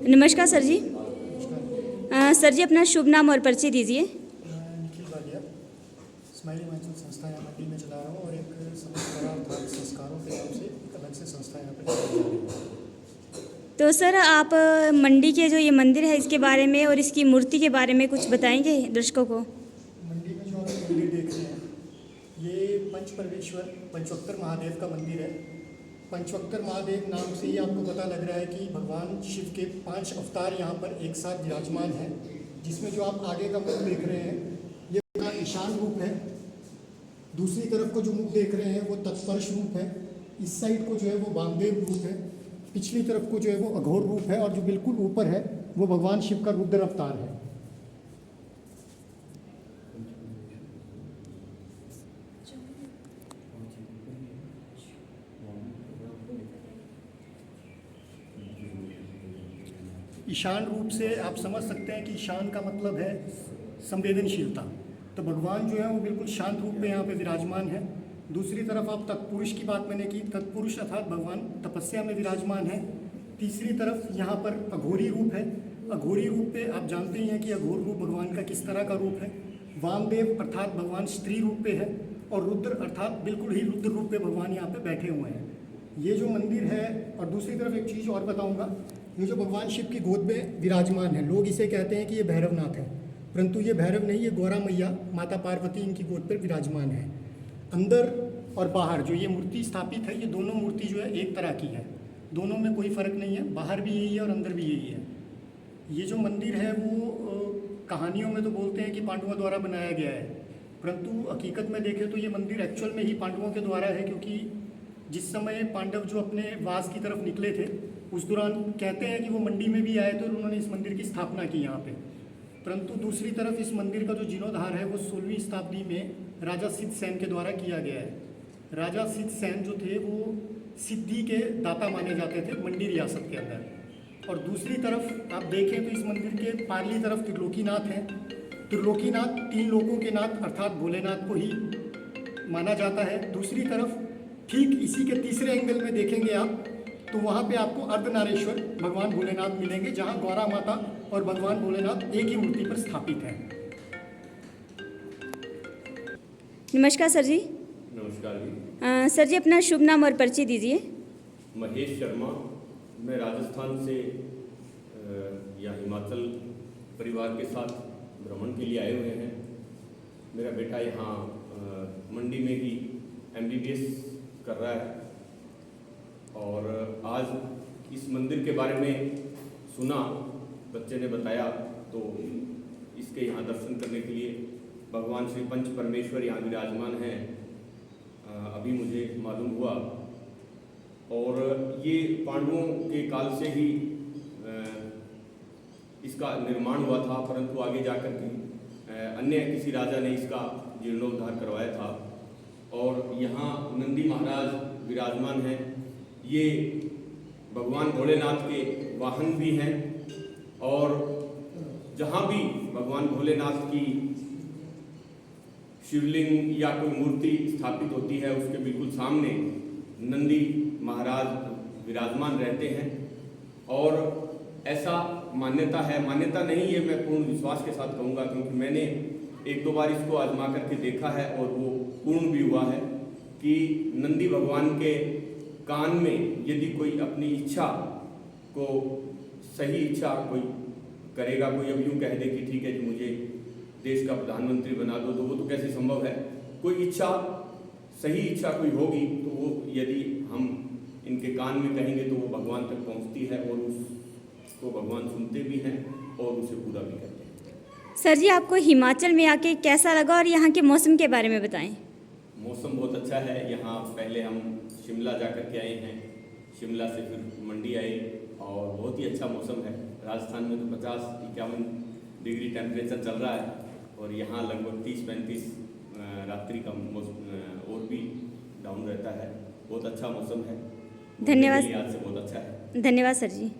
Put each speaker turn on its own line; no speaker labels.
नमस्कार सर जी। सर जी अपना शुभ नाम और परिचय दीजिए।
निखिल वालिया स्माइली मानसून संस्था यहाँ मंडी में चला रहा हूँ और एक समस्त संस्कारों के नाम से एक अलग से संस्था यहाँ पर चलाई जा रही है।
तो सर आप मंडी के जो ये मंदिर है इसके बारे में और इसकी मूर्ति के बारे में कुछ बताएंगे दर्शकों को।
मंडी में जो आप मंदिर देख रहे हैं ये पंच परमेश्वर पंचवक्तर महादेव का मंदिर है। पंचवक्तर महादेव नाम से ही आपको पता लग रहा है कि भगवान शिव के 5 अवतार यहाँ पर एक साथ विराजमान हैं, जिसमें जो आप आगे का मुख देख रहे हैं ये उनका ईशान रूप है। दूसरी तरफ को जो मुख देख रहे हैं वो तत्पर्श रूप है। इस साइड को जो है वो वामदेव रूप है। पिछली तरफ को जो है वो अघोर रूप है और जो बिल्कुल ऊपर है वो भगवान शिव का रुद्र अवतार है। ईशान रूप से आप समझ सकते हैं कि ईशान का मतलब है संवेदनशीलता। तो भगवान जो है वो बिल्कुल शांत रूप में यहाँ पे विराजमान है। दूसरी तरफ आप तत्पुरुष की बात मैंने की, तत्पुरुष अर्थात भगवान तपस्या में विराजमान है। तीसरी तरफ यहाँ पर अघोरी रूप है। अघोरी रूप पे आप जानते ही हैं कि अघोर रूप भगवान का किस तरह का रूप है। वामदेव अर्थात भगवान स्त्री रूप पे है और रुद्र अर्थात बिल्कुल ही रुद्र रूप पे भगवान यहाँ पे बैठे हुए हैं। ये जो मंदिर है, और दूसरी तरफ एक चीज़ और बताऊँगा, ये जो भगवान शिव की गोद में विराजमान है, लोग इसे कहते हैं कि ये भैरवनाथ है, परंतु ये भैरव नहीं, ये गौरा मैया माता पार्वती इनकी गोद पर विराजमान है। अंदर और बाहर जो ये मूर्ति स्थापित है, ये दोनों मूर्ति जो है एक तरह की है, दोनों में कोई फ़र्क नहीं है। बाहर भी यही है और अंदर भी यही है। ये जो मंदिर है वो कहानियों में तो बोलते हैं कि पांडवों द्वारा बनाया गया है, परंतु हकीकत में देखें तो ये मंदिर एक्चुअल में ही पांडवों के द्वारा है, क्योंकि जिस समय पांडव जो अपने वास की तरफ निकले थे उस दौरान कहते हैं कि वो मंडी में भी आए थे और उन्होंने इस मंदिर की स्थापना की यहाँ पे। परंतु दूसरी तरफ इस मंदिर का जो जीर्णोद्धार है वो 16वीं शताब्दी में राजा सिद्धसेन के द्वारा किया गया है। राजा सिद्धसेन जो थे वो सिद्धि के दाता माने जाते थे मंडी रियासत के अंदर। और दूसरी तरफ आप देखें तो इस मंदिर के पारली तरफ त्रिलोकीनाथ हैं। त्रिलोकीनाथ 3 लोकों के नाथ अर्थात भोलेनाथ को ही माना जाता है। दूसरी तरफ ठीक इसी के तीसरे एंगल में देखेंगे आप तो वहाँ पे आपको अर्धनारेश्वर भगवान भोलेनाथ मिलेंगे, जहाँ गौरा माता और भगवान भोलेनाथ एक ही मूर्ति पर स्थापित हैं।
नमस्कार सर जी।
नमस्कार जी।
सर जी अपना शुभ नाम और परिचय दीजिए।
महेश शर्मा, मैं राजस्थान से या हिमाचल परिवार के साथ भ्रमण के लिए आए हुए हैं। मेरा बेटा यहाँ मंडी में ही MBBS कर रहा है और आज इस मंदिर के बारे में सुना, बच्चे ने बताया, तो इसके यहाँ दर्शन करने के लिए भगवान श्री पंच परमेश्वर यहाँ विराजमान हैं, अभी मुझे मालूम हुआ। और ये पांडवों के काल से ही इसका निर्माण हुआ था, परंतु आगे जाकर के अन्य किसी राजा ने इसका जीर्णोद्धार करवाया था। और यहाँ नंदी महाराज विराजमान हैं। ये भगवान भोलेनाथ के वाहन भी हैं और जहाँ भी भगवान भोलेनाथ की शिवलिंग या कोई मूर्ति स्थापित होती है उसके बिल्कुल सामने नंदी महाराज विराजमान रहते हैं। और ऐसा मान्यता है, मान्यता नहीं है, मैं पूर्ण विश्वास के साथ कहूँगा, क्योंकि मैंने 1-2 बार इसको आजमा करके देखा है और वो पूर्ण भी हुआ है कि नंदी भगवान के कान में यदि कोई अपनी इच्छा को, सही इच्छा कोई करेगा, कोई अब यूँ कह दे कि ठीक है जी मुझे देश का प्रधानमंत्री बना दो, तो वो तो कैसे संभव है। कोई इच्छा, सही इच्छा कोई होगी तो वो यदि हम इनके कान में कहेंगे तो वो भगवान तक पहुंचती है और उसको भगवान सुनते भी हैं और उसे पूरा भी करते हैं।
सर जी आपको हिमाचल में आके कैसा लगा और यहाँ के मौसम के बारे में बताएं।
मौसम बहुत अच्छा है यहाँ। पहले हम शिमला जाकर के आए हैं, शिमला से फिर मंडी आए और बहुत ही अच्छा मौसम है। राजस्थान में तो 50-51 डिग्री टेम्परेचर चल रहा है और यहाँ लगभग 30-35 रात्रि का मौसम और भी डाउन रहता है। बहुत अच्छा मौसम है।
धन्यवाद।
आज से बहुत अच्छा है।
धन्यवाद सर जी।